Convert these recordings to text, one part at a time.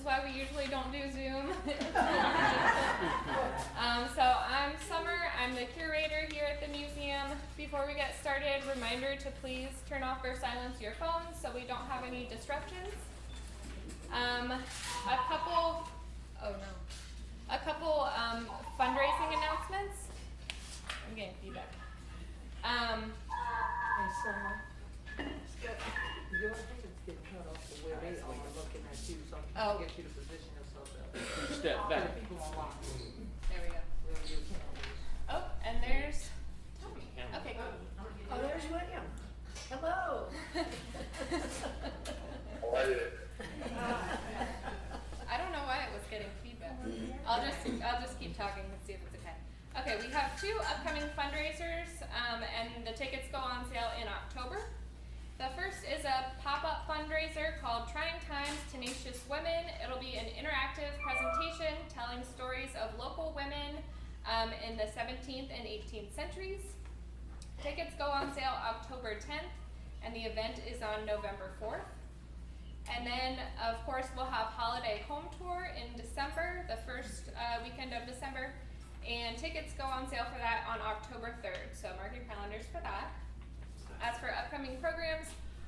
is why we usually don't do Zoom. So I'm Summer, I'm the curator here at the museum. Before we get started, reminder to please turn off or silence your phones so we don't have any disruptions. A couple fundraising announcements. I'm getting feedback. Hey, Summer. Your hands get cut off to where they are looking at you, so I can get you to position yourself up. Step back. People online. There we go. Where your camera is. Oh, and there's Tommy. Okay, good. Oh, there's William. Hello. I don't know why it was getting feedback. I'll just keep talking and see if it's okay. Okay, we have 2 upcoming fundraisers, and the tickets go on sale in October. The first is a pop-up fundraiser called Trying Times, Tenacious Women. It'll be an interactive presentation telling stories of local women in the 17th and 18th centuries. Tickets go on sale October 10th, and the event is on November 4th. And then, of course, we'll have Holiday Home Tour in December, the first weekend of December. And tickets go on sale for that on October 3rd, so mark your calendars for that. As for upcoming programs,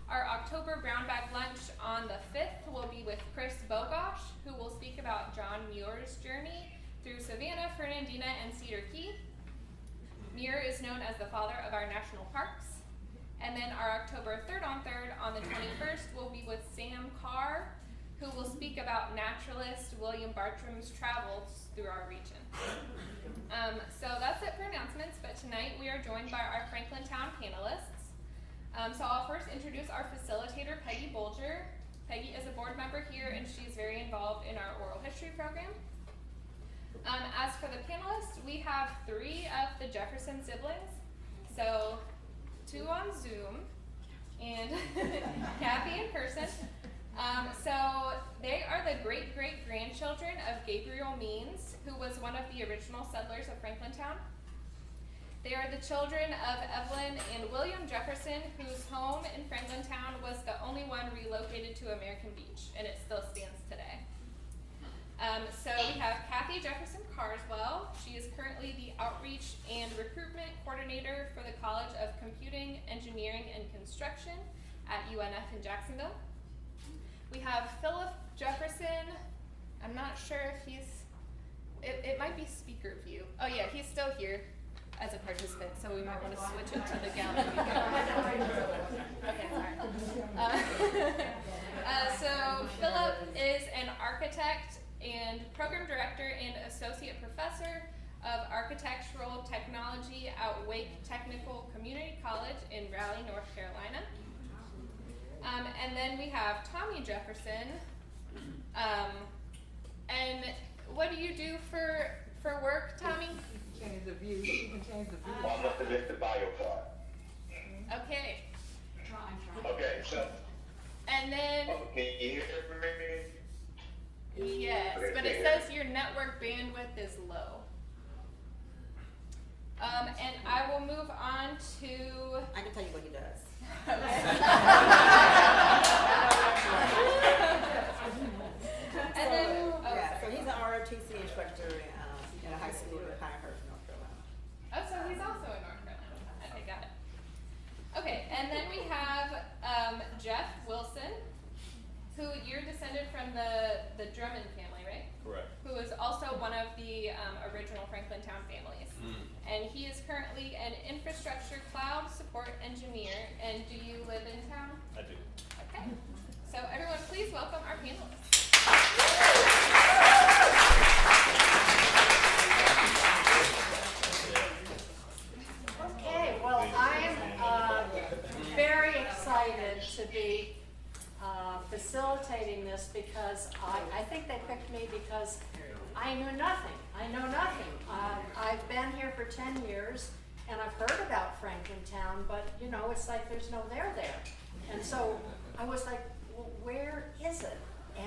our October Brown Bag Lunch on the 5th will be with Chris Bogosh, who will speak about John Muir's journey through Savannah, Fernandina, and Cedar Key. Muir is known as the father of our national parks. And then our October 3rd on the 21st will be with Sam Carr, who will speak about naturalist William Bartram's travels through our region. So that's it for announcements, but tonight we are joined by our Franklintown panelists. So I'll first introduce our facilitator, Peggy Bolger. Peggy is a board member here and she's very involved in our oral history program. As for the panelists, we have 3 of the Jefferson siblings. So 2 on Zoom and Kathie in person. So they are the great-great-grandchildren of Gabriel Means, who was one of the original settlers of Franklintown. They are the children of Evelyn and William Jefferson, whose home in Franklintown was the only one relocated to American Beach, and it still stands today. So we have Kathie Jefferson Carswell. She is currently the Outreach and Recruitment Coordinator for the College of Computing, Engineering, and Construction at UNF in Jacksonville. We have Phillip Jefferson. I'm not sure if it might be speaker view. Oh yeah, he's still here as a participant, so we might want to switch it to the gallery. Okay, sorry. So Phillip is an architect and program director and associate professor of architectural technology at Wake Technical Community College in Raleigh, North Carolina. And then we have Tommy Jefferson. And what do you do for work, Tommy? Change the view. You can change the view. I'm up to the bio part. Okay. Okay, so. And then, Can you hear me? yes, but it says your network bandwidth is low. And I will move on to. I can tell you what he does. And then, So he's an ROTC instructor in a high school in Pinehurst, North Carolina. Oh, so he's also in North Carolina. Okay, got it. Okay, and then we have Jeff Wilson, who you're descended from the Drummond family, right? Correct. Who is also one of the original Franklintown families. And he is currently an infrastructure cloud support engineer. And do you live in town? I do. Okay. So everyone, please welcome our panelists. Okay, well, I'm very excited to be facilitating this because I think they picked me because I knew nothing. I know nothing. I've been here for 10 years and I've heard about Franklintown, but you know, it's like there's no there. And so I was like, well, where is it?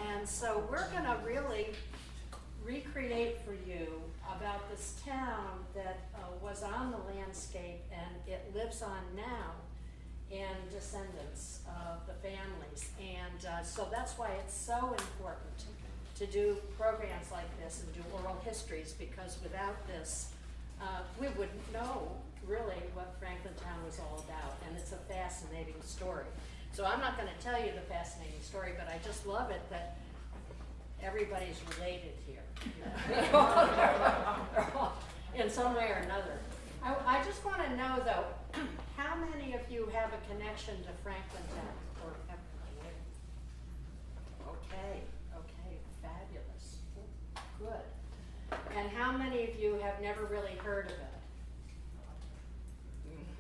And so we're gonna really recreate for you about this town that was on the landscape and it lives on now in descendants of the families. And so that's why it's so important to do programs like this and do oral histories, because without this, we wouldn't know really what Franklintown was all about, and it's a fascinating story. So I'm not gonna tell you the fascinating story, but I just love it that everybody's related here. They're all in some way or another. I just wanna know though, how many of you have a connection to Franklintown? Or have, okay, fabulous, good. And how many of you have never really heard of it?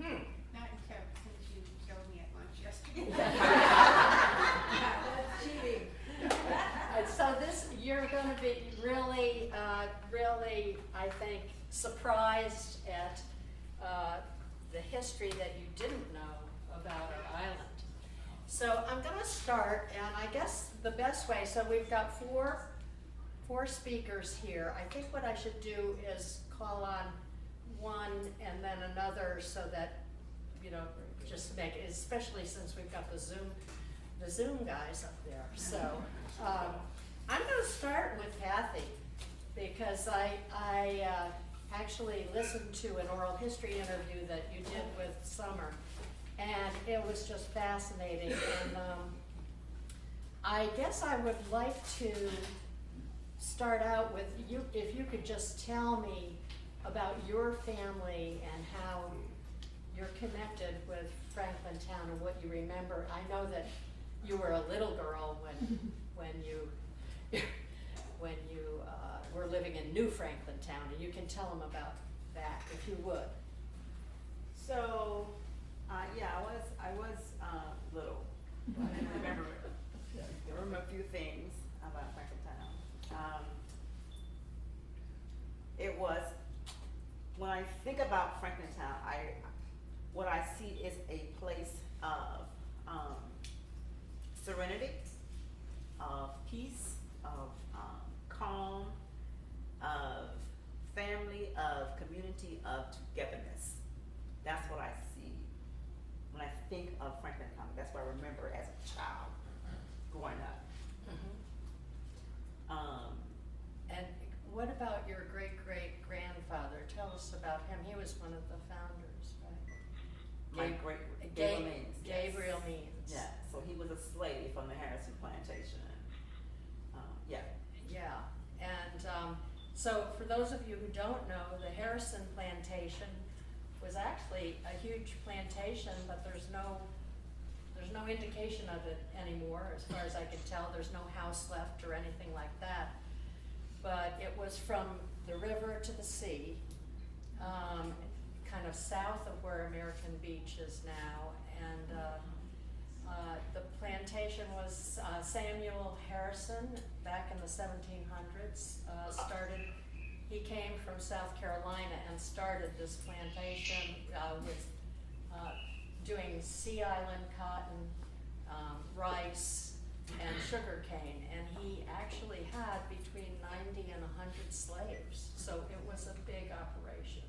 Mm-hmm. Not until since you showed me at lunch yesterday. That's cheating. So this, you're gonna be really, I think, surprised at the history that you didn't know about our island. So I'm gonna start, and I guess the best way, so we've got four speakers here. I think what I should do is call on one and then another, so that, you know, just make it, especially since we've got the Zoom guys up there. So I'm going to start with Kathie, because I actually listened to an oral history interview that you did with Summer, and it was just fascinating. And I guess I would like to start out with you, if you could just tell me about your family and how you're connected with Franklintown and what you remember. I know that you were a little girl when you were living in New Franklintown, and you can tell them about that if you would. So, yeah, I was little. I remember a few things about Franklintown. It was, when I think about Franklintown, what I see is a place of serenity, of peace, of calm, of family, of community, of togetherness. That's what I see when I think of Franklintown. That's what I remember as a child growing up. And what about your great-great-grandfather? Tell us about him. He was one of the founders, right? My great Gabriel Means. Gabriel Means. Yeah, so he was a slave from the Harrison plantation. Yeah. Yeah, and so for those of you who don't know, the Harrison plantation was actually a huge plantation, but there's no indication of it anymore, as far as I can tell. There's no house left or anything like that. But it was from the river to the sea, kind of south of where American Beach is now. And the plantation was Samuel Harrison, back in the 1700s, started. He came from South Carolina and started this plantation with doing Sea Island cotton, rice, and sugar cane. And he actually had between 90 and 100 slaves. So it was a big operation.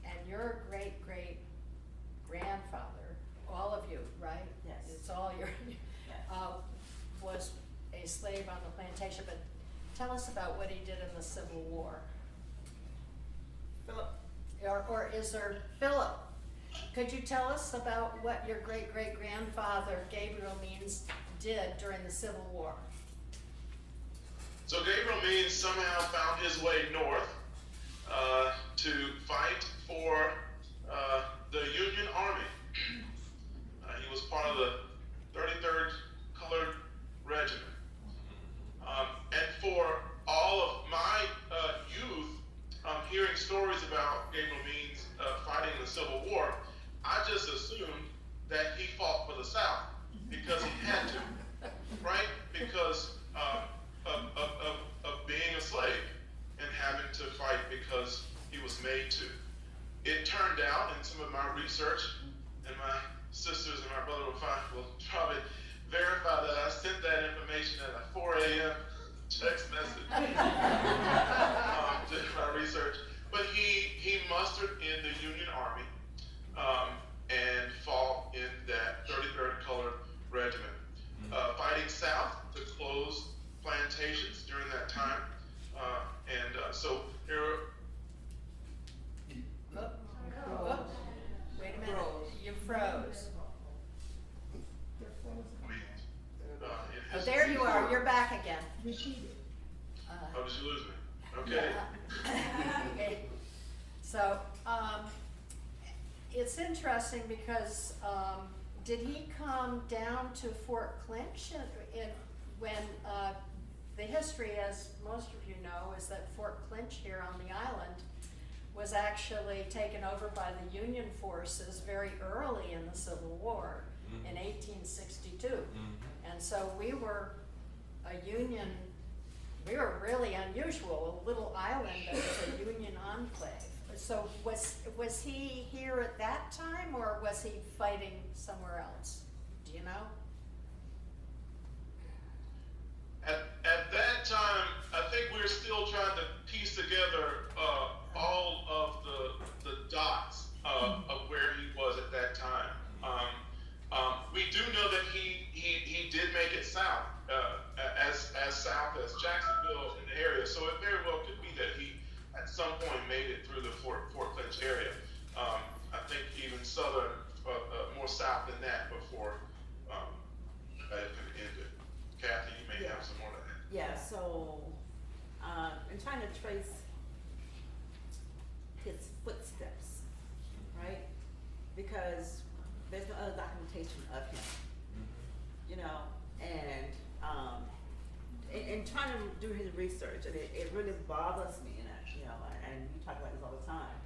And your great-great-grandfather, all of you, right? Yes. It's all your, Yes. was a slave on the plantation. But tell us about what he did in the Civil War. Phillip. Or is there, Phillip, could you tell us about what your great-great-grandfather, Gabriel Means, did during the Civil War? So Gabriel Means somehow found his way north to fight for the Union Army. He was part of the 33rd Colored Regiment. And for all of my youth, hearing stories about Gabriel Means fighting in the Civil War, I just assumed that he fought for the South because he had to, right? Because of being a slave and having to fight because he was made to. It turned out in some of my research, and my sisters and my brother will probably verify that I sent that information at a 4 a.m. text message to my research. But he mustered in the Union Army and fought in that 33rd Colored Regiment, fighting south to close plantations during Oh, did you lose me? Okay. Okay. So, it's interesting because, did he come down to Fort Clinch when, the history, as most of you know, is that Fort Clinch here on the island was actually taken over by the Union forces very early in the Civil War in 1862. And so we were a Union, we were really unusual, a little island that was a Union enclave. So was he here at that time, or was he fighting somewhere else? Do you know? At that time, I think we're still trying to piece together all of the dots of where he was at that time. We do know that he did make it south, as south as Jacksonville in the area. So it very well could be that he at some point made it through the Fort Clinch area. I think even southern, more south than that before it ended. Kathie, you may have some more to add. Yeah, so, in trying to trace his footsteps, right? Because there's no other documentation of him, you know, and, in trying to do his research, and it really bothers me, and, you know, and we talk about this all the time,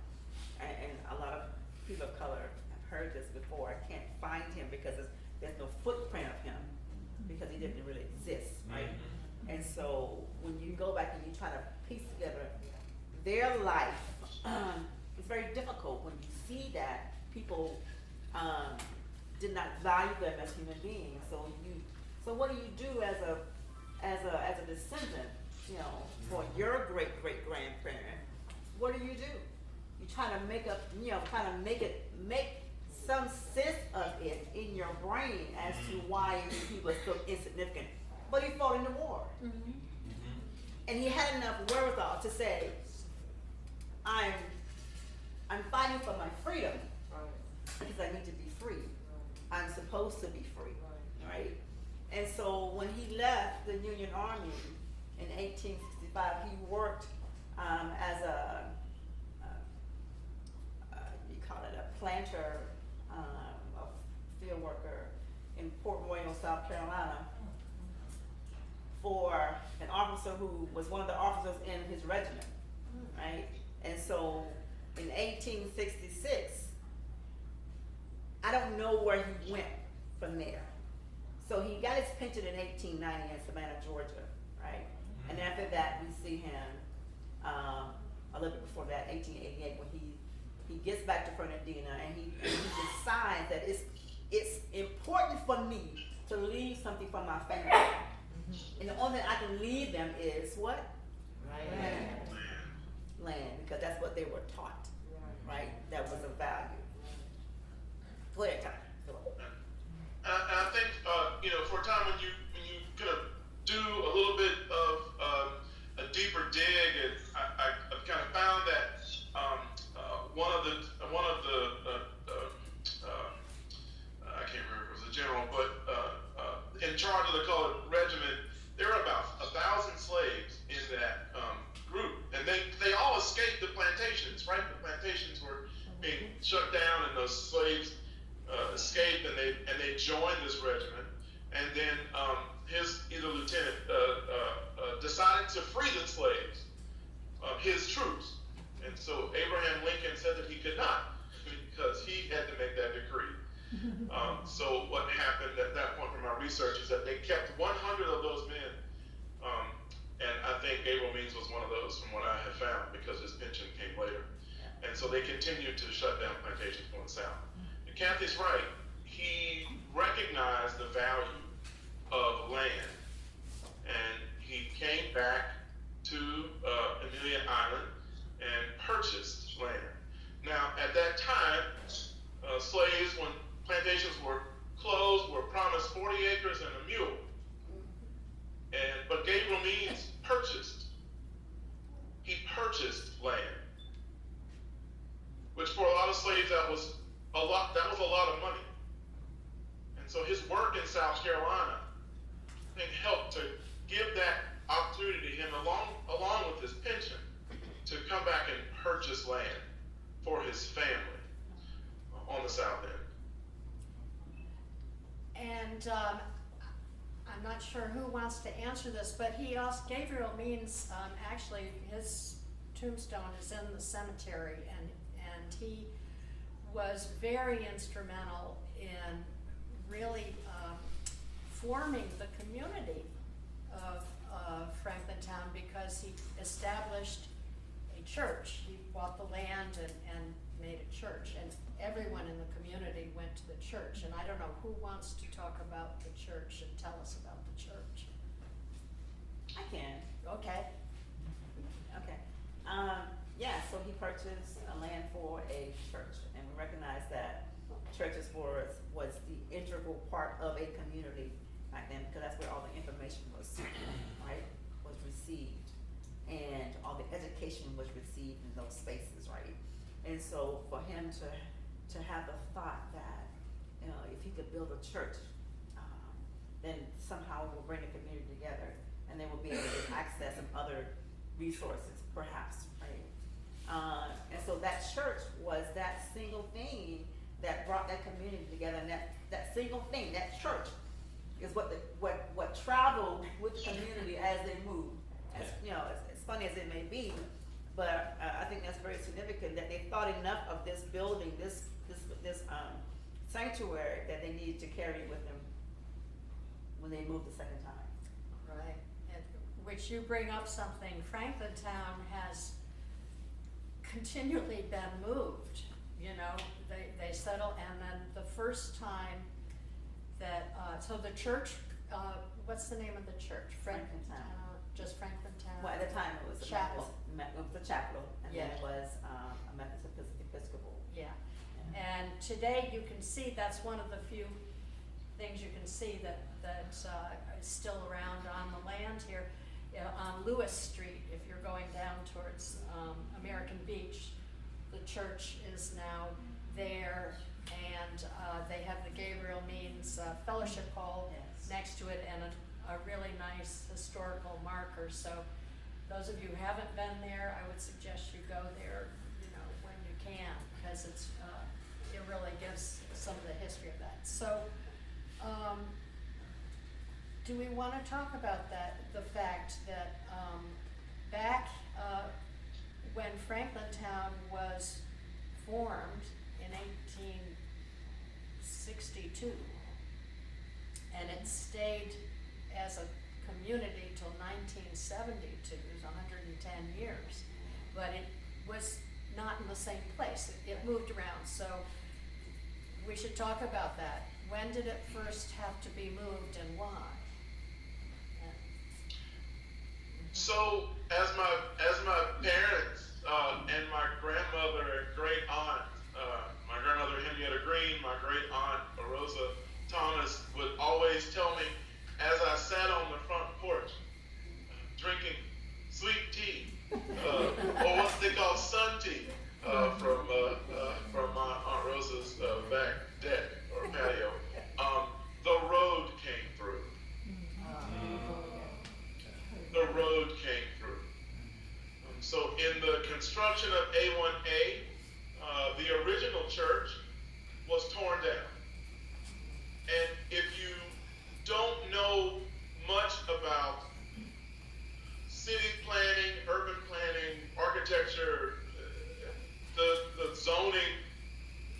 and a lot of people of color have heard this before. I can't find him because there's no footprint of him, because he didn't really exist, right? And so when you go back and you try to piece together their life, it's very difficult when you see that people did not value them as human beings. So what do you do as a descendant, you know, for your great grandparent? What do? You try to make some sense of it in your brain as to why he was so insignificant. But he fought in the war. And he had enough wherewithal to say, I'm fighting for my freedom because I need to be free. I'm supposed to be free, right? And so when he left the Union Army in 1865, he worked as a planter, a field worker in Port Royal, South Carolina, for an officer who was one of the officers in his regiment, right? And so in 1866, I don't know where he went from there. So he got his pension in 1890 in Savannah, Georgia, right? And after that, we see him a little bit before that, 1888, when he gets back to Fernandina, and he decides that it's important for me to leave something for my family. And the only thing I can leave them is what? Land, because that's what they were taught, right? That was a value. Go ahead, Tom. I think for a time when you kind of do a little bit of a deeper dig, and I've kind of found that one of the I can't remember if it was a general, but in charge of the colored regiment, there were about 1,000 slaves in that group, and they all escaped the plantations, right? The plantations were being shut down, and those slaves escaped, and they joined this regiment, and then either lieutenant decided to free the slaves, his troops, and so Abraham Lincoln said that he could not, because he had to make that decree. So what happened at that point from our research is that they kept 100 of those men, and I think Gabriel Means was one of those from what I have found, because his pension came later. And so they continued to shut down plantations going south. And Kathie's right. He recognized the value of land, and he came back to Amelia Island and purchased land. Now, at that time, slaves, when plantations were closed, were promised 40 acres and a mule. But Gabriel Means purchased. He purchased land, which for a lot of slaves that was a lot of money. And so his work in South Carolina, I think, helped to give that opportunity to him, along with his pension, to come back and purchase land for his family on the south end. And I'm not sure who wants to answer this, but he also, Gabriel Means, actually, his tombstone is in the cemetery, and he was very instrumental in really forming the community of Franklintown, because he established a church. He bought the land and made a church, and everyone in the community went to the church. And I don't know who wants to talk about the church and tell us about the church. I can. Okay. Okay. Yeah, so he purchased a land for a church, and we recognize that churches was the integral part of a community back then, because that's where all the information was, right, was received, and all the education was received in those spaces, right? And so for him to have the thought that, you know, if he could build a church, then somehow it will bring the community together, and they will be able to access some other resources, perhaps, right? And so that church was that single thing that brought that community together, and that single thing, that church, is what traveled with the community as they moved. As you know, as funny as it may be, but I think that's very significant that they thought enough of this building, this sanctuary, that they needed to carry it with them when they moved the second time. Right, and which you bring up something, Franklintown has continually been moved, you know, they settle, and then the first time that, so the church, what's the name of the church? Franklintown. Just Franklintown? Well, at the time it was a Chapel. Methodist, it was a chapel, and then Yeah. it was a Methodist Episcopal. Yeah, Yeah. and today you can see, that's one of the few things you can see that is still around on the land here. On Lewis Street, if you're going down towards American Beach, the church is now there, and they have the Gabriel Means Fellowship Hall Yes. next to it, and a really nice historical marker. So those of you who haven't been there, I would suggest you go there, you know, when you can, because it really gives some of the history of that. So do we want to talk about that, the fact that back when Franklintown was formed in 1862, and it stayed as a community till 1972, it was 110 years, but it was not in the same place. It moved around, so we should talk about that. When did it first have to be moved, and why? So as my parents and my grandmother and great aunt, my grandmother Henrietta Green, my great aunt Rosa Thomas would always tell me, as I sat on the front porch drinking sweet tea, or what they call sun tea, from my Aunt Rosa's back deck or patio, the road came through. The road came through. So in the construction of A1A, the original church was torn down. And if you don't know much about city planning, urban planning, architecture, the zoning,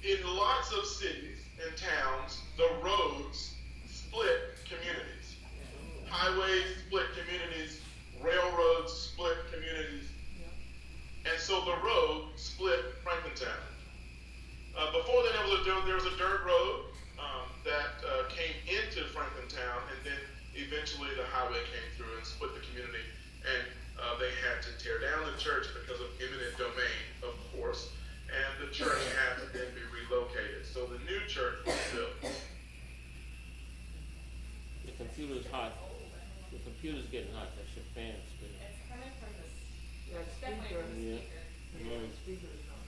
in lots of cities and towns, the roads split communities. Highways split communities, railroads split communities, and so the road split Franklintown. Before then, there was a dirt road that came into Franklintown, and then eventually the highway came through and split the community, and they had to tear down the church because of eminent domain, of course, and the church had to then be relocated. So the new church was built. The computer's hot. The computer's getting hot. That's your fan spinning. It's coming from this, That it's definitely speaker, from the Yeah. speaker. the speaker is on.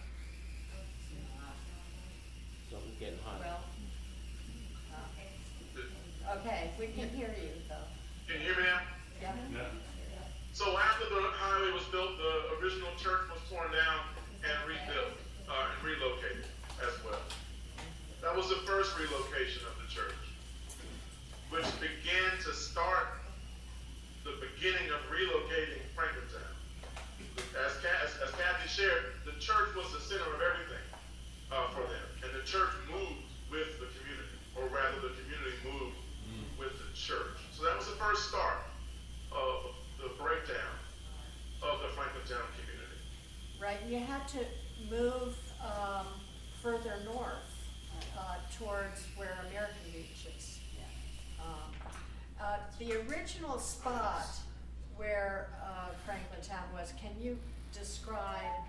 Something's getting hot. Well, okay, we can hear you though. Can you hear me now? Yeah. relocation of the church, which began to start the beginning of relocating Franklintown. As Kathie shared, the church was the center of everything for them, and the church moved with the community, or rather the community moved with the church. So that was the first start of the breakdown of the Franklintown community. Right, you had to move further north towards where American Beach is. The original spot where Franklintown was, can you describe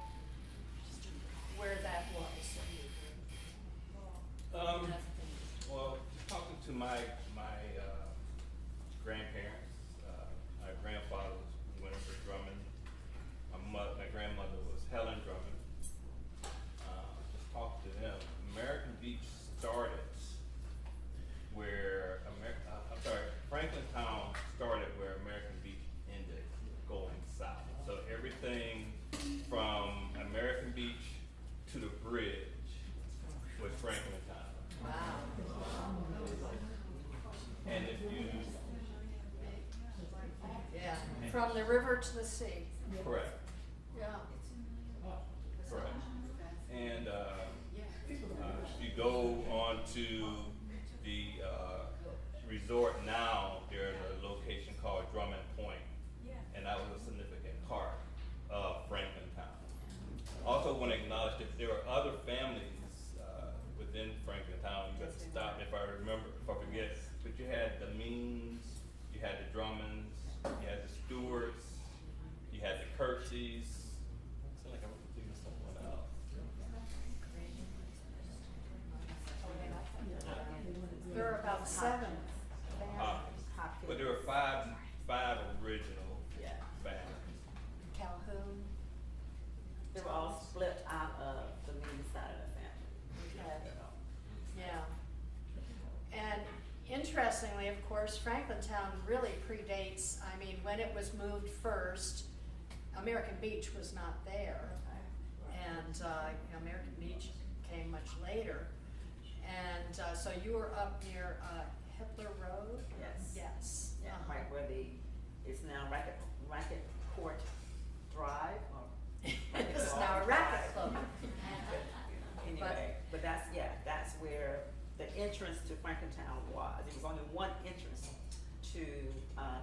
where that was? Well, talking to my grandparents, my grandfather was Winifred Drummond. My grandmother was Helen Drummond. Just talked to them. American Beach started where Franklintown started where American Beach ended, going south. So everything from American Beach to the bridge was Franklintown. Wow. And if you Yeah, from the river to the sea. correct. Yeah. Correct. And if you go on to the resort now, there's a location called Drummond Point, and that was a significant part of Franklintown. Also want to acknowledge that there are other families within Franklintown. You got to stop if I forget, but you had the Means, you had the Drummonds, you had the Stewarts, you had the Kirksies. I feel like I'm thinking of someone else. There are about 7 families. But there were five original Yeah. families. Calhoun. They were all split out of the main side of the family. Yeah. And interestingly, of course, Franklintown really predates, I mean, when it was moved first, American Beach was not there. And American Beach came much later. And so you were up near Hitler Road? Yes. Yes. Yeah, Uh-huh. right where it's now Racket Court Drive, or. It's now a racket club. Anyway, but that's where the entrance to Franklintown was. There was only one entrance to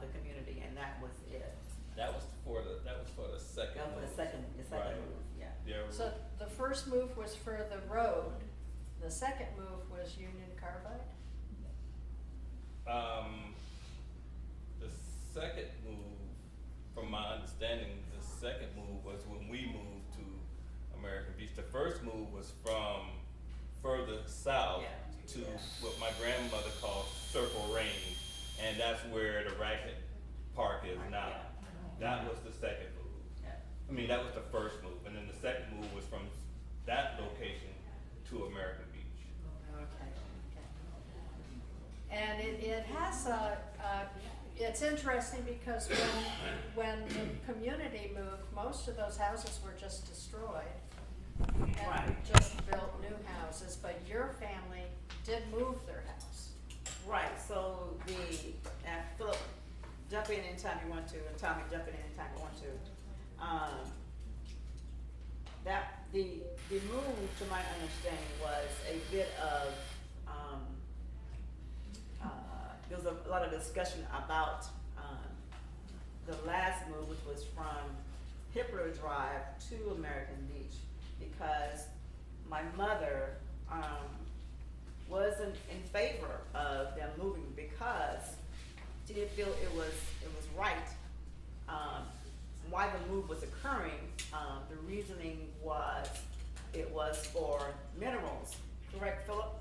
the community, and that was it. That was for the second. That was move. the second Right. move, yeah. There was- So the first move was for the road. The second move was Union Carbide. The second move, from my understanding, the second move was when we moved to American Beach. The first move was from further south to what my grandmother called Circle Range, and that's where the racket park is now. That was the second move. Yeah. I mean, that was the first move, and then the second move was from that location to American Beach. Okay. And it has it's interesting because when the community moved, most of those houses were just destroyed. And Right. just built new houses, but your family did move their house. Right, so Phillip, jump in anytime you want to, and Tommy, jump in anytime you want to. The move, to my understanding, was a bit of, there was a lot of discussion about, the last move, which was from Hippler Drive to American Beach, because my mother, wasn't in favor of them moving because she didn't feel it was right. Why the move was occurring, the reasoning was it was for minerals. Correct, Phillip?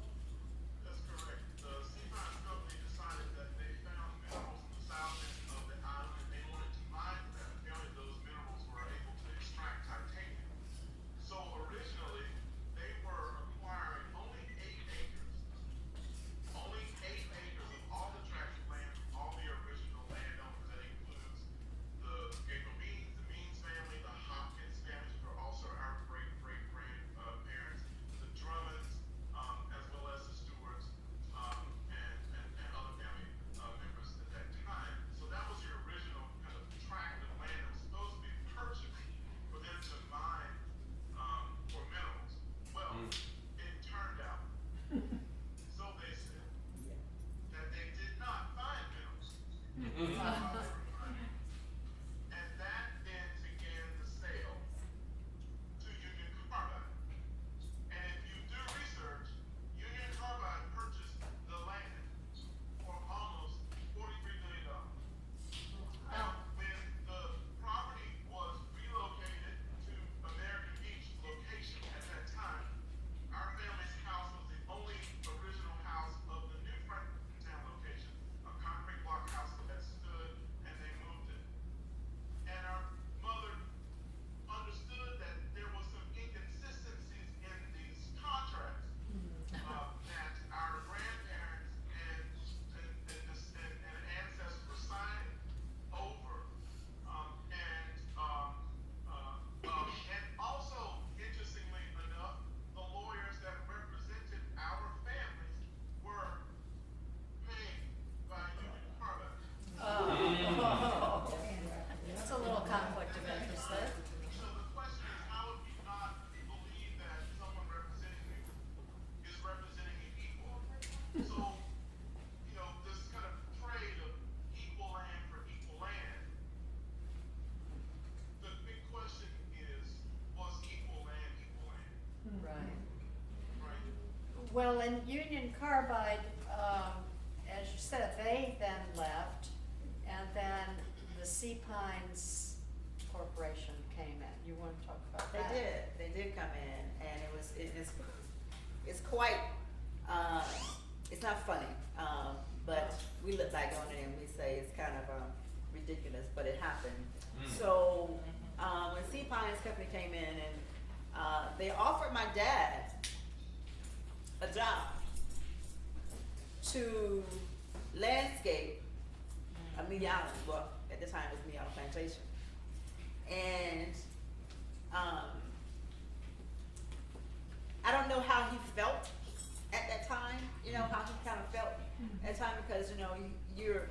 That's correct. The Seabright Company decided that they found minerals in the south end of the island, and they wanted to mine them. Apparently, those minerals were able to extract titanium. So originally, they were acquiring only 8 acres. Only 8 acres of all the tract of land from all the original landowners. That includes the Gabriel Means, the Means family, the Hopkins family, who are also our great-great-grandparents, the Drummonds, as well Well, in Union Carbide, as you said, they then left, and then the Sea Pines Corporation came in. You want to talk about that? They did come in, and it's quite, it's not funny, but we look back on it and we say it's kind of, ridiculous, but it happened. So, when Sea Pines Company came in and, they offered my dad a job to landscape Amelia Island, well, at the time it was Amelia Island Plantation. And, I don't know how he felt at that time, you know, how he kind of felt at that time, because, you know, you're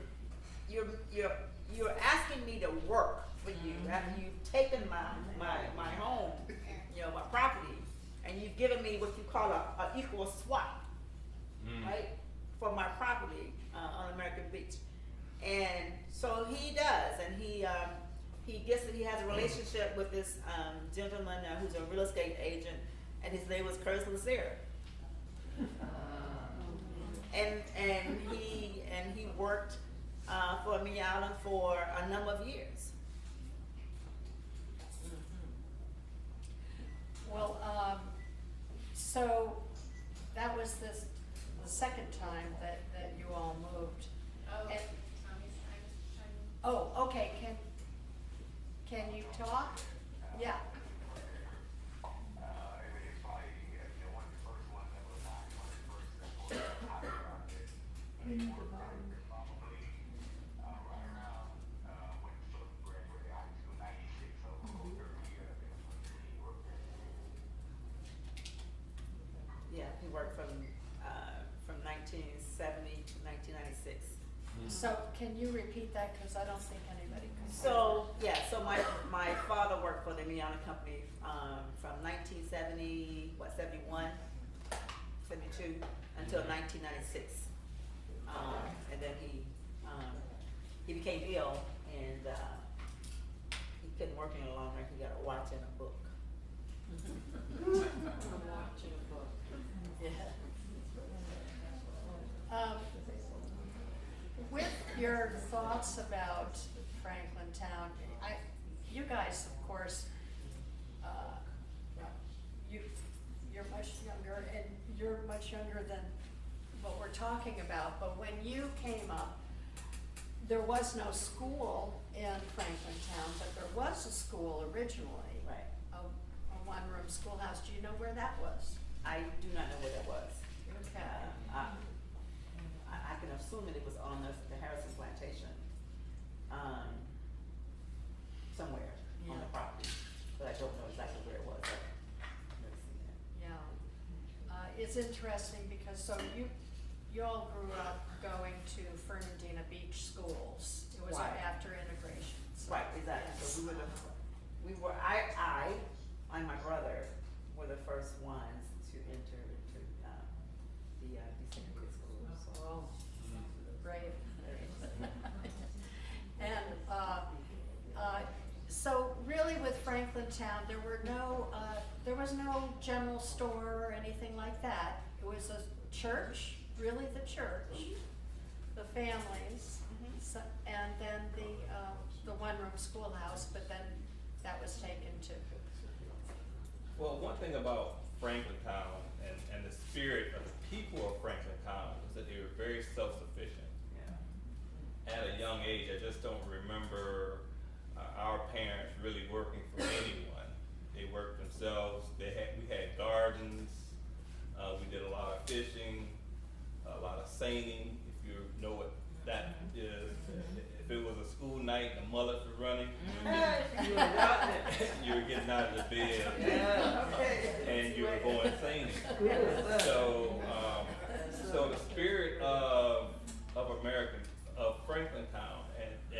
asking me to work for you after you've taken my home, you know, my property, and you've given me what you call a equal swap, right, for my property on American Beach. And so he does, and he has a relationship with this gentleman who's a real estate agent, and his name was Curtis Lacer. And he worked for Amelia Island for a number of years. Well, so that was the second time that you all moved. Oh, And- Tommy's trying. Oh, okay, can you talk? Yeah. Yeah, he worked from 1970 to 1996. So can you repeat that, because I don't think anybody could. So, yeah, so my father worked for the Amelia Island Company, from 1970, 71, 72, until 1996. And then he became ill, and, he couldn't work any longer, he got a watch and a book. Watching a book. Yeah. With your thoughts about Franklintown, you guys, of course, you're much younger, and you're much younger than what we're talking about, but when you came up, there was no school in Franklintown, but there was a school originally. Right. A one-room schoolhouse. Do you know where that was? I do not know where that was. Okay. I can assume that it was on the Harrison Plantation, somewhere on the Yeah. property, but I don't know exactly where it was. I've never seen it. Yeah. It's interesting because you all grew up going to Fernandina Beach schools. It was Right. after integration. So, Right, exactly. yes. So I and my brother were the first ones to enter into the desegregated schools. So. Oh, brave. And, so really with Franklintown, there was no general store or anything like that. It was a church, really the church, the families, so, and then the one-room schoolhouse, but then that was taken too. Well, one thing about Franklintown and the spirit of the people of Franklintown was that they were very self-sufficient. Yeah. At a young age, I just don't remember our parents really working for anyone. They worked themselves. We had gardens. We did a lot of fishing, a lot of seining, if you know what that is. If it was a school night and the mullets were running, you were getting out of the bed and you were going seining. So the spirit of Franklintown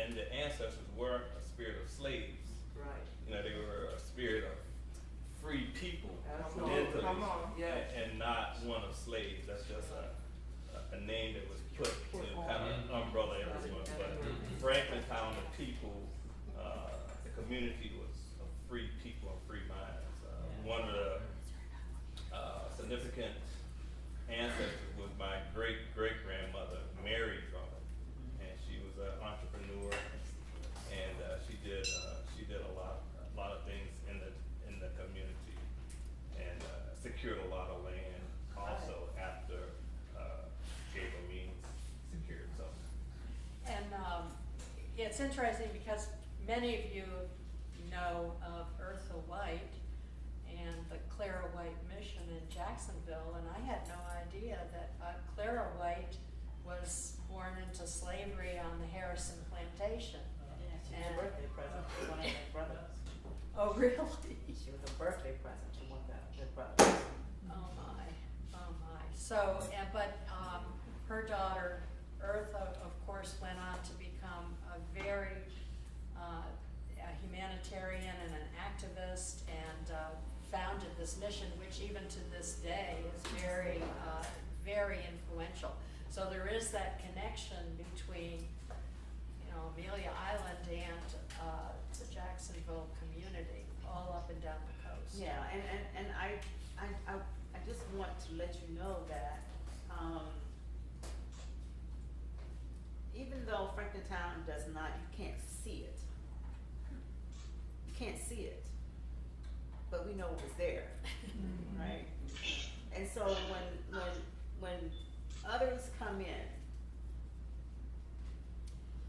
and the ancestors weren't a spirit of slaves. Right. You know, they were a spirit of free people Absolutely. mentally, Come on, yes. and not one of slaves. That's just a name that was put to kind of umbrella everyone. But Franklintown, the people, the community was of free people and free minds. One of the significant ancestors was my great-great-grandmother, Mary Drummond. And she was an entrepreneur, and she did a lot of things in the community, and secured a lot of land also after Cable Means secured some. And it's interesting because many of you know of Eartha White and the Clara White Mission in Jacksonville, and I had no idea that Clara White was born into slavery on the Harrison Plantation. Yeah, she was a birthday present to one of her brothers. Oh, really? She was a birthday present to one of her brothers. Oh my. So, but her daughter Eartha, of course, went on to become a very a humanitarian and an activist, and founded this mission, which even to this day is very, very influential. So there is that connection between, Amelia Island and the Jacksonville community, all up and down the coast. Yeah, and I just want to let you know that, even though Franklintown does not, you can't see it. You can't see it, but we know it was there, right? And so when others come in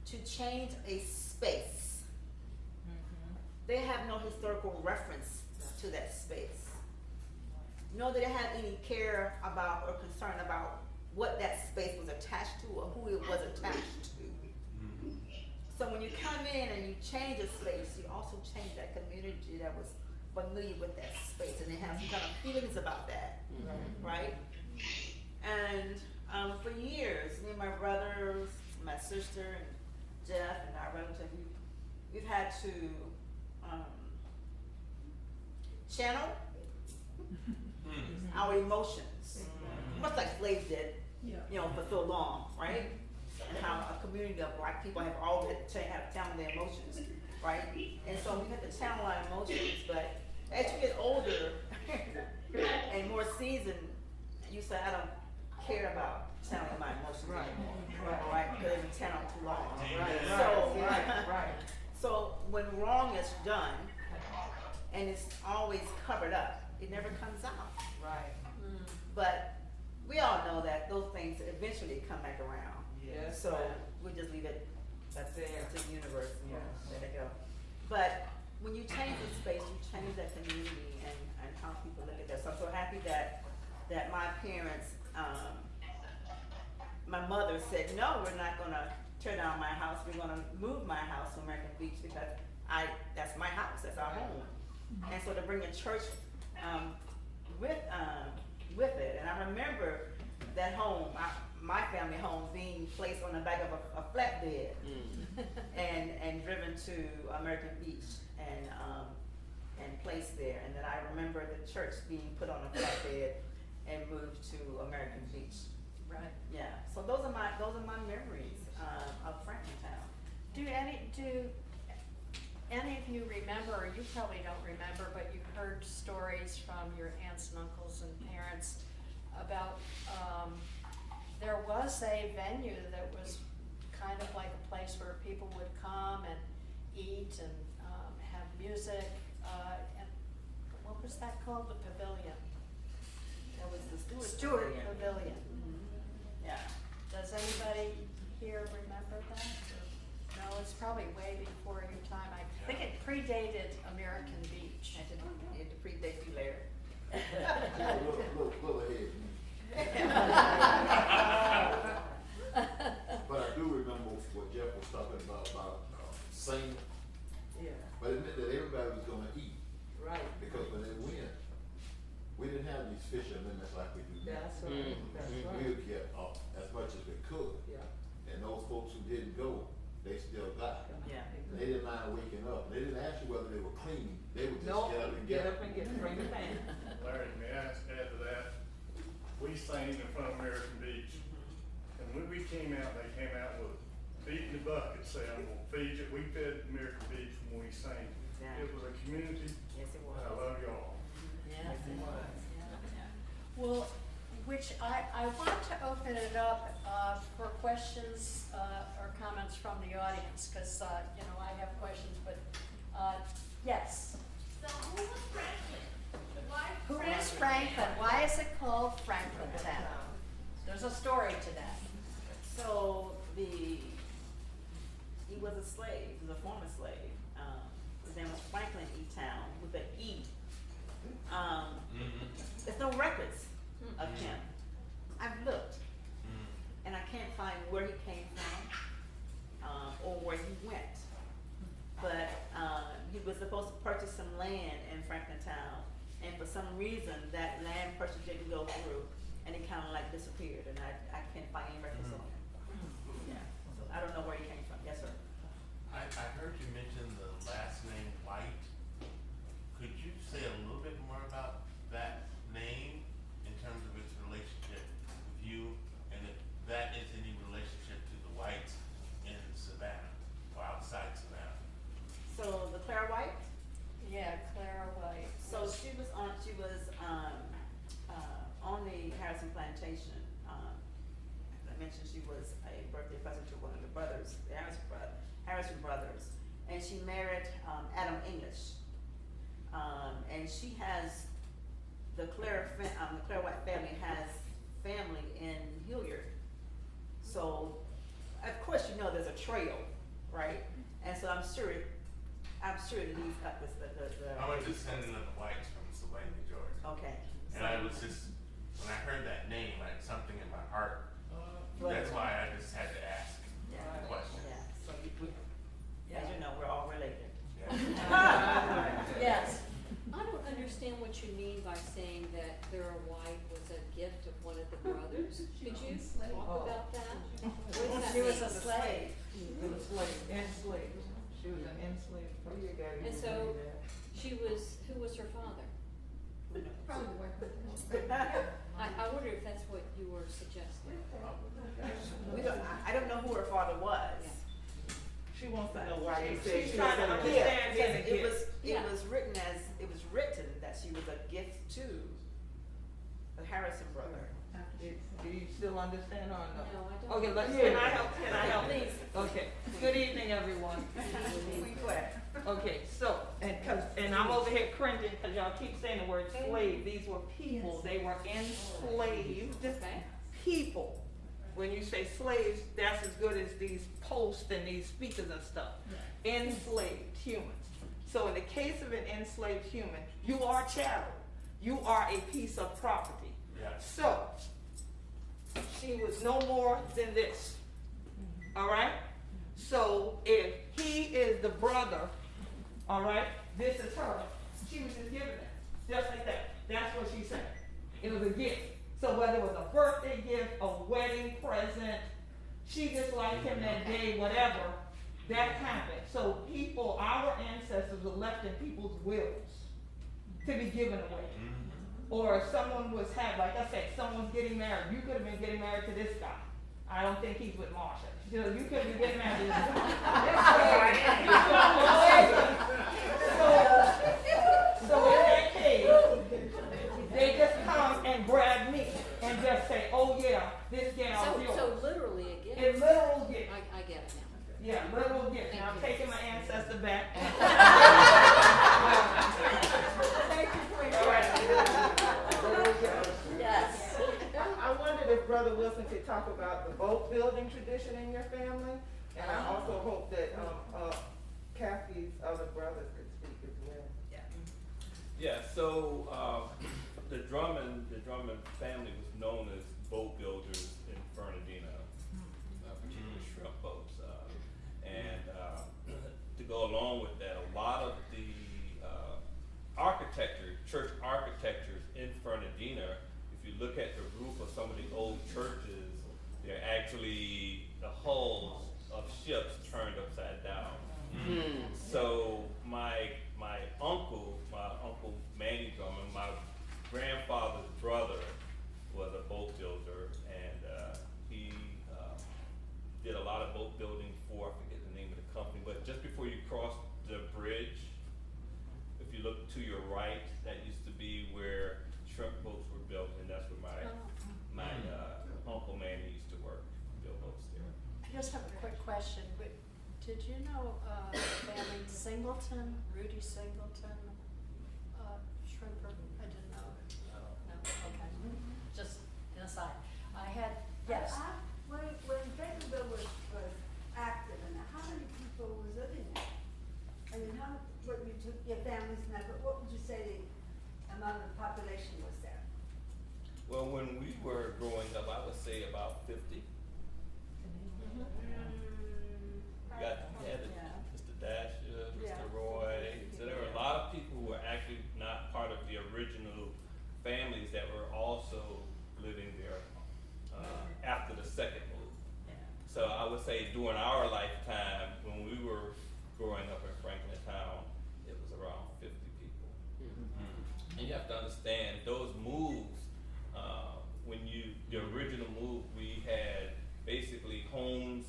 to change a space, they have no historical reference to that space. Nor do they have any care about or concern about what that space was attached to or who it was attached to. So when you come in and you change a space, you also change that community that was familiar with that space, and they have some kind of feelings about that, right? And for years, me and my brothers, my sister, and Jeff, and our relative, we've had to channel our emotions, much like slaves did, for so long, right? And how a community of Black people have always had to channel their emotions, right? And so we have to channel our emotions, but as you get older and more seasoned, you say, I don't care about channeling my emotions anymore, right? Because they've been channeled too long. So when wrong is done, and it's always covered up, it never comes out. Right. But we all know that those things eventually come back around. Yes. So we'll just leave it That's it. to the universe and Yes. let it go. But when you change the space, you change that community and how people look at that. So I'm so happy that my parents, my mother said, no, we're not gonna tear down my house, we're gonna move my house to American Beach because that's my house, that's our home. And so to bring a church with it, and I remember that home, my family home, being placed on the back of a flatbed and driven to American Beach and placed there. And then I remember the church being put on a flatbed and moved to American Beach. Right. Yeah. So those are my memories of Franklintown. Do any of you remember, or you probably don't remember, but you heard stories from your aunts and uncles and parents about, there was a venue that was kind of like a place where people would come and eat and have music, and what was that called? The Pavilion? That was the Stewart Pavilion. Yeah. Does anybody here remember that? No, it's probably way before your time. I think it predated American Beach. It predates you later. Little ahead. But I do remember what Jeff was talking about singing. Yeah. But it meant that everybody was gonna eat, Right. because when they went, we didn't have these fisher limits like we do now. That's right. That's We right. would get as much as we could, Yeah. and those folks who didn't go, they still got. Yeah. They didn't mind waking up. They didn't ask you whether they were clean. They would just No, get up and get up and get bring it back. Larry, may I add to that? We sang in front of American Beach, and when we came out, they came out with feet in the bucket, saying, I'm gonna feed you. We fed American Beach when we sang. Exactly. It was a community. Yes, it was. I love y'all. Yeah. Yes, it was. Well, which I want to open it up for questions or comments from the audience, because, you know, I have questions, but, yes. So who was Franklin? Why Who is Franklin? Why is it called Franklintown? There's a story to that. So he was a slave, he was a former slave. His name was Franklin E. Town with an E. There's no records of him. I've looked, and I can't find where he came from, or where he went. But he was supposed to purchase some land in Franklintown, and for some reason that land purchase didn't go through, and he kind of like disappeared, and I can't find any records on him. Yeah, so I don't know where he came from. Yes, sir. I heard you mention the last name White. Could you say a little bit more about that name in terms of its relationship with you, and if that is any relationship to the Whites in Savannah or outside Savannah? So the Clara White. Yeah, Clara White. So she was on the Harrison plantation. As I mentioned, she was a birthday present to one of the brothers, the Harrison brothers, and she married Adam English. And she has the Clara White family has family in Hilliard. So of course you know there's a trail, right? And so I'm sure it leads up with the I went descendant of the Whites from Sylvania, Georgia. Okay. And I was just, when I heard that name, I had something in my heart. Well, That's why I just had to ask the question. Yeah, so as you know, we're all related. Yeah. Yes. I don't understand what you mean by saying that Clara White was a gift of one of the brothers. Could you talk about that? What does that She was mean? a slave. Enslaved. She was an enslaved person. And so she was, who was her father? I wonder if that's what you were suggesting. I don't know who her father was. She wants to know why he said She's she trying was to a understand. gift. It was written that she was a gift to the Harrison brother. Do you still understand or no? No, I don't. Okay, let's. Can I help? Please. Okay. Good evening, everyone. Okay, so, and I'm over here cringing because y'all keep saying the word slave. These were people. They were enslaved Okay. people. When you say slaves, that's as good as these posts and these speakers and stuff. Enslaved humans. So in the case of an enslaved human, you are chattel. You are a piece of property. Yeah. So, she was no more than this. All right? So, if he is the brother, all right, this is her. She was just given that. Just like that. That's what she said. It was a gift. So whether it was a birthday gift, a wedding present, she just liked him that day, whatever, that happened. So people, our ancestors were left in people's wills to be given away. Or if someone was like I said, someone's getting married. You could have been getting married to this guy. I don't think he's with Marsha. You could be getting married to this guy. So in that case, they just come and grab me and just say, oh yeah, this gal is yours. So literally a gift? It's literal gift. I get it now. Yeah, literal gift. Now I'm taking my ancestor back. Thank you for your Yes. I wondered if Brother Wilson could talk about the boat building tradition in your family, and I also hope that Kathie's other brothers could speak as well. Yeah, so the Drummond family was known as boat builders in Fernandina, particularly shrimp boats. And to go along with that, a lot of the architecture, church architectures in Fernandina, if you look at the roof of some of the old churches, they're actually the hulls of ships turned upside down. So my uncle Manny Drummond, my grandfather's brother, was a boat builder, and he did a lot of boat building for, I forget the name of the company, but just before you cross the bridge, if you look to your right, that used to be where shrimp boats were built, and that's where my just have a quick question. Did you know, the family Singleton, Rudy Singleton, shrimper? I didn't know. No, okay. Just an aside. I had, yes. When Franklinville was active, and how many people was living there? I mean, what you took your families now, but what would you say the amount of the population was there? Well, when we were growing up, I would say about 50. Mr. Dasher, Mr. Roy. So there were a lot of people who were actually not part of the original families that were also living there after the second move. So I would say during our lifetime, when we were growing up in Franklintown, it was around 50 people. And you have to understand those moves. The original move, we had basically homes.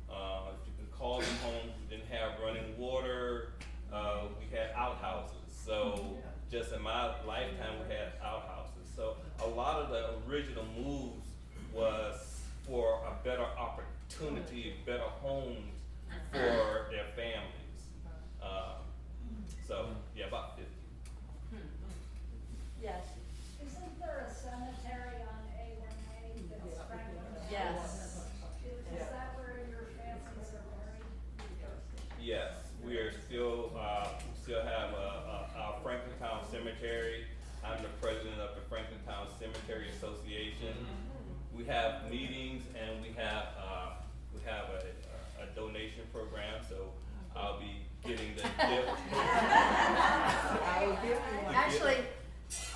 If you can call them homes, we didn't have running water. We had outhouses. So just in my lifetime, we had outhouses. So a lot of the original moves was for a better opportunity, better homes for their families. So yeah, about 50. Yes. Isn't there a cemetery on A1A that's Franklinville? Yes. Is that where your families are buried? Yes, we are still, we still have our Franklintown Cemetery. I'm the president of the Franklintown Cemetery Association. We have meetings and we have a donation program, so I'll be getting the gift. I will give you one. Actually,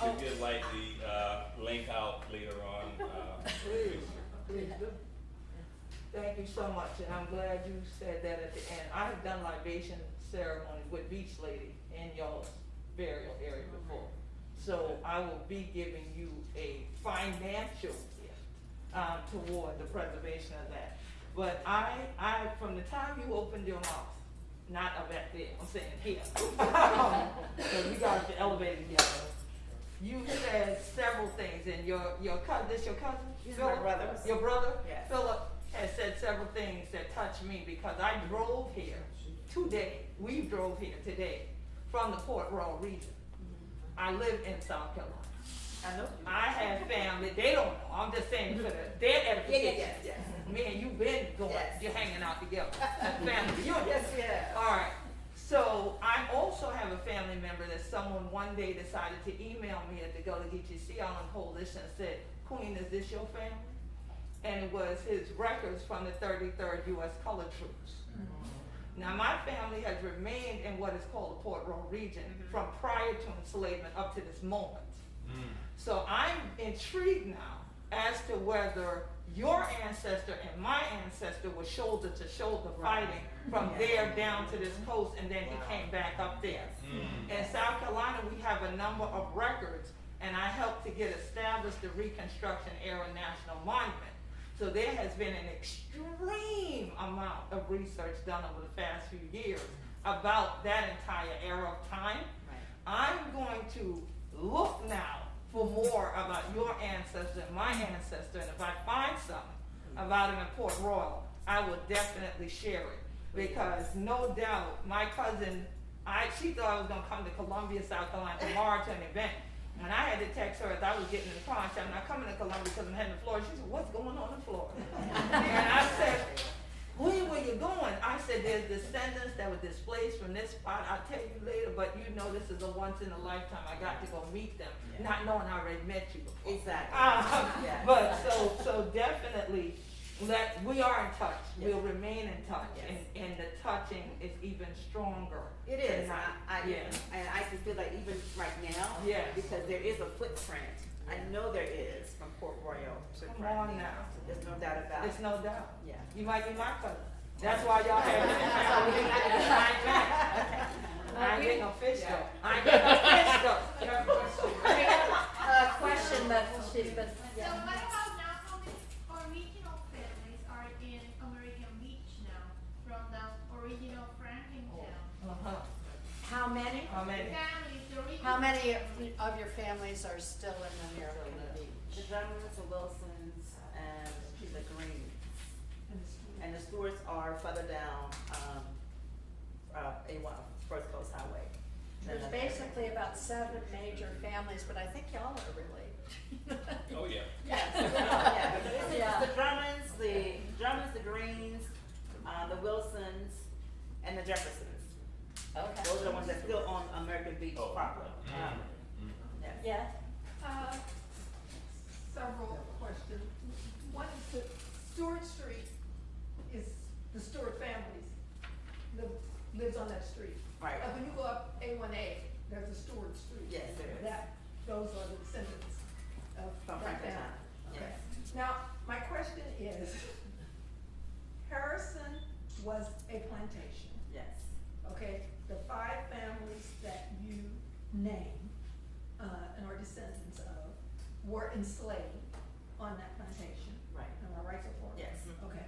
We'll get like the link out later on. Please do. Thank you so much, and I'm glad you said that at the end. I have done libation ceremonies with Beach Lady in y'all's burial area before. So I will be giving you a financial gift toward the preservation of that. But I, from the time you opened your mouth, not up back there, I'm saying here. So we got the elevator together. You said several things, and your cousin, this your cousin? He's Phillip? my brother. Your brother? Yes. Phillip has said several things that touched me because I drove here today. We drove here today from the Port Royal region. I live in South Carolina. I know. I have family, they don't know, I'm just saying for their edification. Yes. Me and you been going, Yes. you're hanging out together, family reunion. Yes, yeah. All right, so I also have a family member that someone one day decided to email me at the Gullah Geechee Sea Island Coalition and said, Queen, is this your family? And it was his records from the 33rd U.S. Colored Troops. Now my family has remained in what is called the Port Royal region from prior to enslavement up to this moment. So I'm intrigued now as to whether your ancestor and my ancestor were shoulder to shoulder fighting from there down to this coast, and then he came back up there. In South Carolina, we have a number of records, and I helped to get established the Reconstruction Era National Monument. So there has been an extreme amount of research done over the past few years about that entire era of time. I'm going to look now for more about your ancestor and my ancestor, and if I find something about him in Port Royal, I will definitely share it. Because no doubt, my cousin, she thought I was gonna come to Columbia, South Carolina tomorrow to an event. And I had to text her as I was getting in the car and said, I'm not coming to Columbia because I'm heading to Florida. She said, what's going on in Florida? And I said, where you going? I said, there's descendants that were displaced from this spot. I'll tell you later, but you know this is a once in a lifetime. I got to go meet them, not knowing I already met you before. Exactly. But so definitely, we are in touch. We'll remain in touch, and the touching is even stronger. It is. tonight. And I can feel like even right now, because there is a footprint. I know there is from Port Royal to Come on now. There's no doubt about it. There's no doubt. Yeah. You might be my cousin. That's why y'all have it. I ain't getting no fish though. I ain't getting no fish though. A question that she's been, So what about now, how many original families are in American Beach now, from the original Franklintown? how many? How many? Families, the original. How many of your families are still in American Beach? The Drummers, the Wilsons, and the Greens. And the school Stewarts are further down, A1, First Coast Highway. There's basically about 7 major families, but I think y'all are related. Oh, yeah. Yes, Yeah. the Drummons, the Greens, the Wilsons, and the Jeffersons. Okay. Those are the ones that still own American Beach Oh. property. Yes. Yeah, Several questions. One is that Stewart Street is the Stewart families lives on that street. Right. When you go up A1A, there's a Stewart Street. Yes, there is. Those are the descendants of From that Franklintown, family. Okay. yes. Now, my question is, Harrison was a plantation, Yes. okay? The 5 families that you name, and are descendants of, were enslaved on that plantation. Right. Am I right so far? Yes. Okay.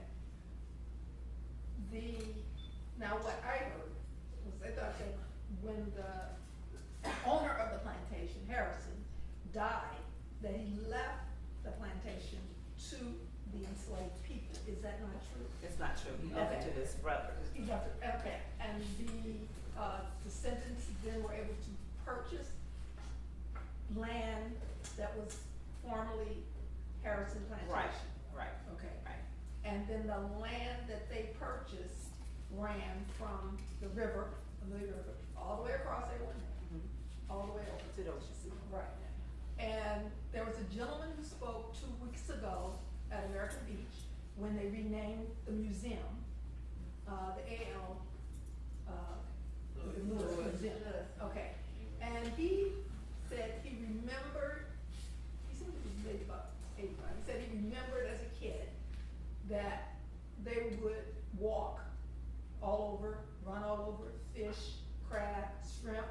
Now what I heard was they thought that when the owner of the plantation, Harrison, died, that he left the plantation to the enslaved people. Is that not true? It's not true. He left it to his brother. He left it, okay. And the descendants then were able to purchase land that was formerly Harrison Plantation. Right. Okay. Right. And then the land that they purchased ran from the river, all the way across A1, all the way over To the ocean. Right. And there was a gentleman who spoke 2 weeks ago at American Beach when they renamed the museum, the AL, the Lewis Museum. Okay. And he said he remembered, he seemed to be maybe about 85, he said he remembered as a kid that they would walk all over, run all over, fish, crab, shrimp.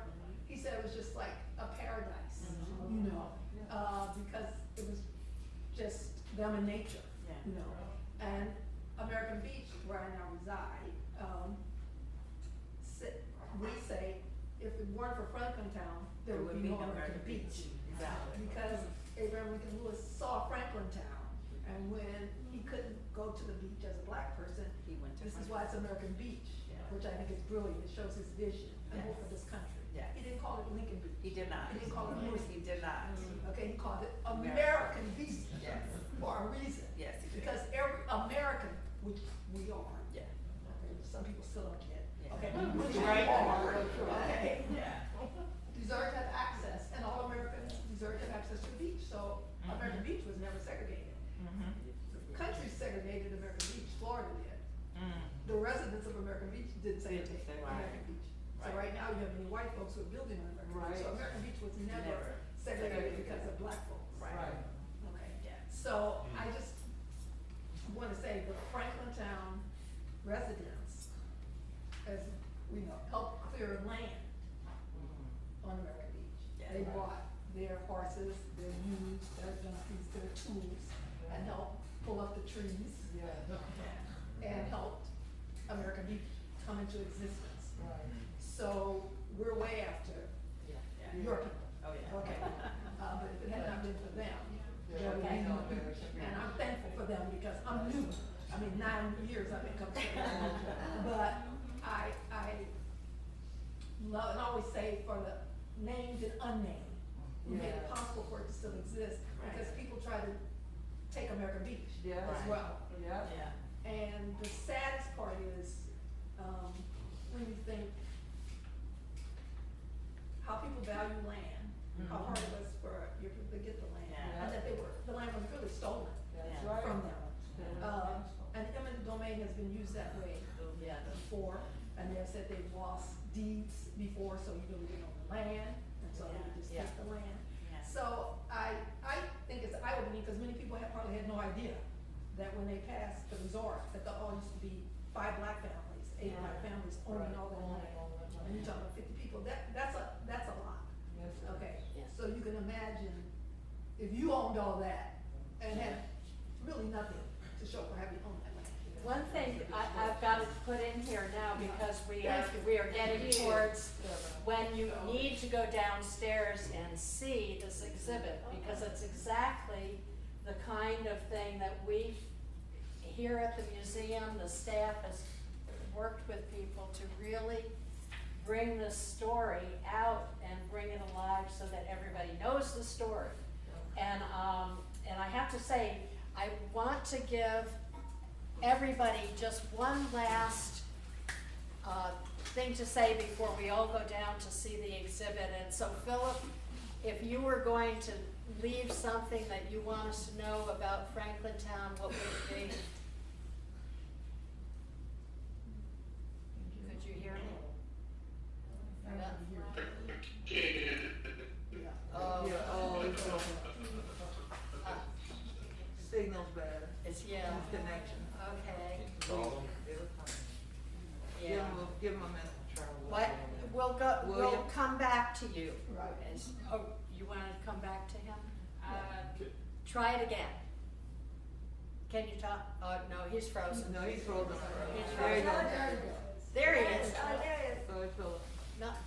He said it was just like a paradise, you know, because it was just them in nature, Yeah. you know. And American Beach, where I now reside, we say if it weren't for Franklintown, there would be no American Beach. Exactly. Because Abraham Lincoln Lewis saw Franklintown, and when he couldn't go to the beach as a black person, He went to this is why it's American Beach, Yeah. which I think is brilliant. It shows his vision and hope for this country. Yes. He didn't call it Lincoln Beach. He did not. He didn't call it Lewis. He did not. Okay, he called it American. American Beach. Yes. For a reason. Yes, he did. Because every American, which we are, Yeah. okay, some people still don't get, Yeah. okay, which we Right. are, okay, Yeah. deserve to have access, and all Americans deserve to have access to the beach, so American Beach was never segregated. The country segregated American Beach, Florida did. The residents of American Beach did segregate American Beach. So Right. right now, you have many white folks who are building on American Beach, so American Beach was never Never segregated because of black folks. Right. Okay. Yeah. So I just wanna say the Franklintown residents, as we know, helped clear land on American Beach. Yeah. They brought their horses, their mules, their donkeys, their tools, and helped pull up the trees. And helped American Beach come into existence. So we're way after your people. Oh, yeah. Okay, but if it had not been for them, there would be no beach. And I'm thankful for them because I'm new. I mean, 9 years I've been coming to but I love, and I always say for the named and unnamed, we make it possible for it to still exist because people try to take American Beach as well. Yeah. And the saddest part is, when you think how people value land, how hard it was for your people to get the land, Yeah. and that the land was really stolen Yeah. from them. And eminent domain has been used that way before, and they've said they've lost deeds before, so you really didn't own the land, and so you just Yeah. take the land. Yeah. So I think it's eye-opening, because many people probably had no idea that when they passed the resort, that the all used to be 5 black families, 8 black families owning all that land. And you're talking about 50 people, that's a lot. Okay, Yes. so you can imagine if you owned all that and had really nothing to show for having owned that land. one thing I've got to put in here now, because we are getting towards when you need to go downstairs and see this exhibit, because it's exactly the kind of thing that we here at the museum, the staff has worked with people to really bring this story out and bring it alive so that everybody knows the story. And I have to say, I want to give everybody just one last thing to say before we all go down to see the exhibit. And so Phillip, if you were going to leave something that you want us to know about Franklintown, what would it be? Could you hear me? Oh, Yeah, oh, it's so- signal's bad. it's, yeah, Connection. okay, Give yeah. him a minute. What, we'll William? come back to you. Oh, you wanna come back to him? Try it again. Can you talk? Oh, no, he's frozen. No, he's frozen. He's There you go. There he is. So it's Phillip. Not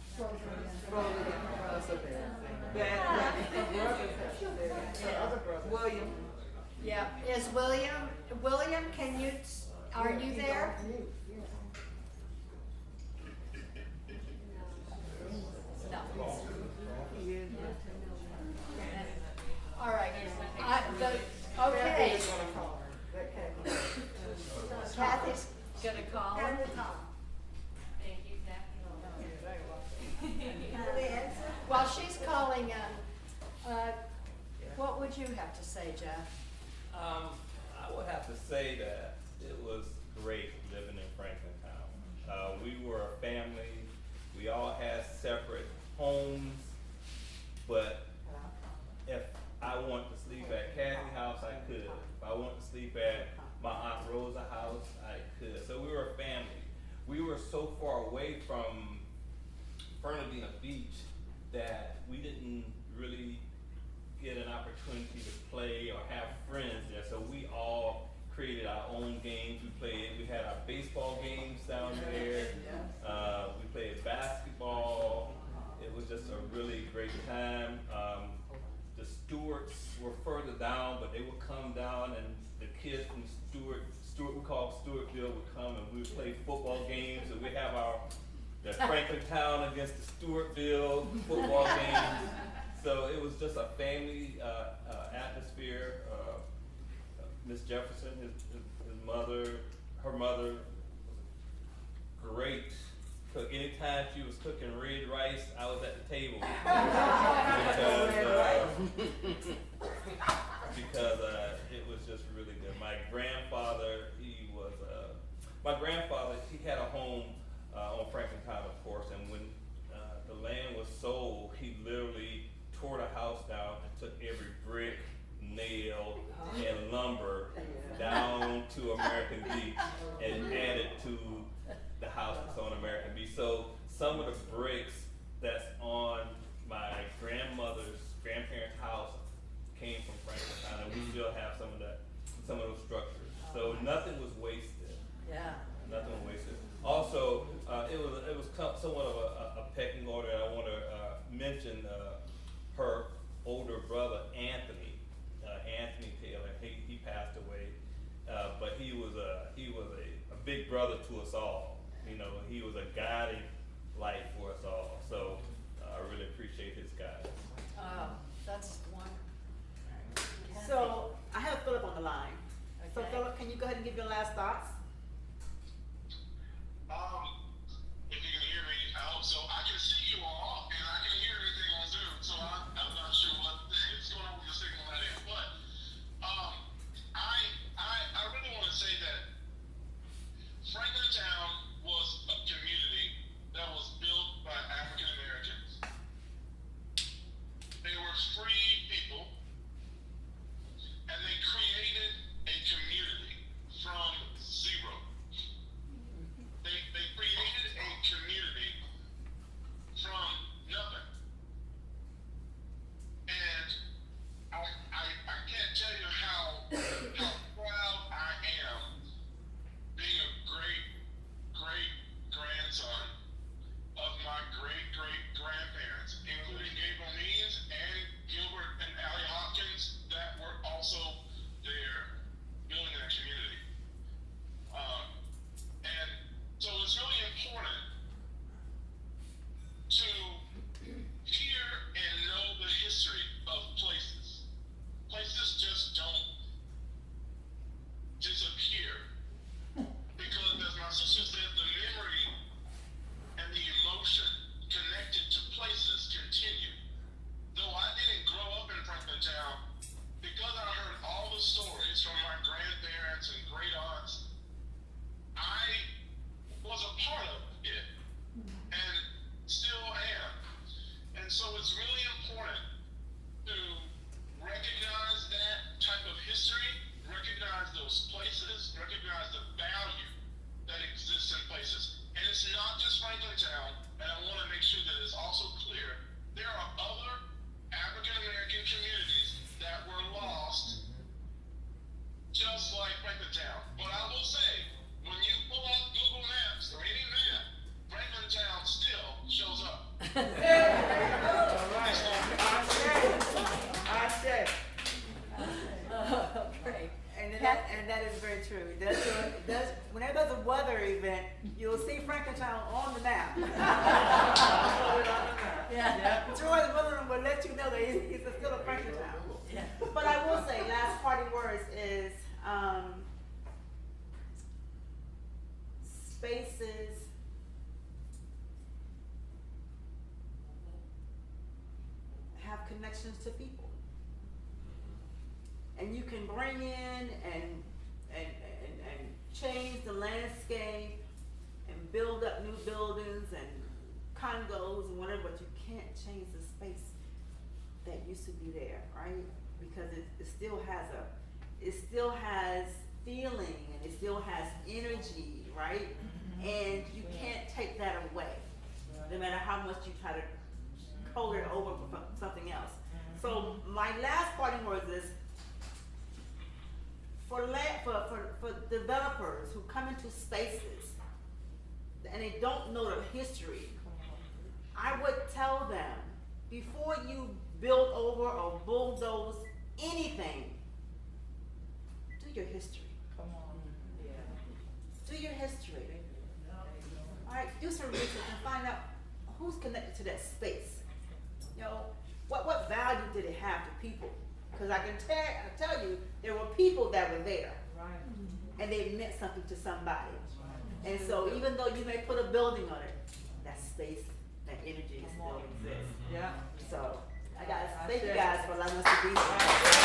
Frozen again. Bad. William. Yeah, is William, can you, are you there? No. He is. All right, okay. Kathy's gonna call him. Thank you, Kathy. While she's calling in, what would you have to say, Jeff? I would have to say that it was great living in Franklintown. We were a family. We all had separate homes, but if I wanted to sleep at Kathie's house, I could. If I wanted to sleep at my Aunt Rosa's house, I could. So we were a family. We were so far away from Fernandina Beach that we didn't really get an opportunity to play or have friends there. So we all created our own games. We had our baseball games down there. We played basketball. It was just a really great time. The Stewarts were further down, but they would come down, and the kids from Stewart we called Stewartville would come, and we would play football games. And we have the Franklintown against the Stewartville football games. So it was just a family atmosphere. Miss Jefferson, his mother, her mother was a great cook. Anytime she was cooking red rice, I was at the table. because it was just really good. My grandfather, he had a home on Franklintown, of course, and when the land was sold, he literally tore the house down and took every brick, nail, and lumber down to American Beach and added to the house that's on American Beach. So some of the bricks that's on my grandparents' house came from Franklintown, and we still have some of those structures. So nothing was wasted. Yeah. Nothing was wasted. Also, it was somewhat of a pecking order. I want to mention her older brother, Anthony Taylor. He passed away, but he was a big brother to us all. You know, he was a guiding light for us all. So I really appreciate his guidance. That's one. So I have Phillip on the line. So Okay. Phillip, can you go ahead and give your last thoughts? If you can hear me, I hope so. I can see you all, and I can hear everything on Zoom, so I'm not sure what is going on with the signal that is. But I really want to say that Franklintown was a community that was built by African Americans. They were free people, and they created a community from zero. They created a community from nothing. weather event, you'll see Franklintown on the map. Yeah. George William will let you know that it's still a Franklintown. Yeah. But I will say, last parting words is, spaces have connections to people. And you can bring in and change the landscape and build up new buildings and condos and whatever, but you can't change the space that used to be there, right? Because it still has feeling and it still has energy, right? And you can't take that away, no matter how much you try to coat it over with something else. So my last parting words is, for developers who come into spaces and they don't know the history, I would tell them, before you build over or bulldoze anything, do your history. Come on. Yeah. Do your history. All right, do some research and find out who's connected to that space. You know, what value did it have to people? Because I can tell you, there were people that were there. Right. And they meant something to somebody. And so even though you may put a building on it, that space, that energy still exists. Yeah. So, thank you guys for allowing us to be here.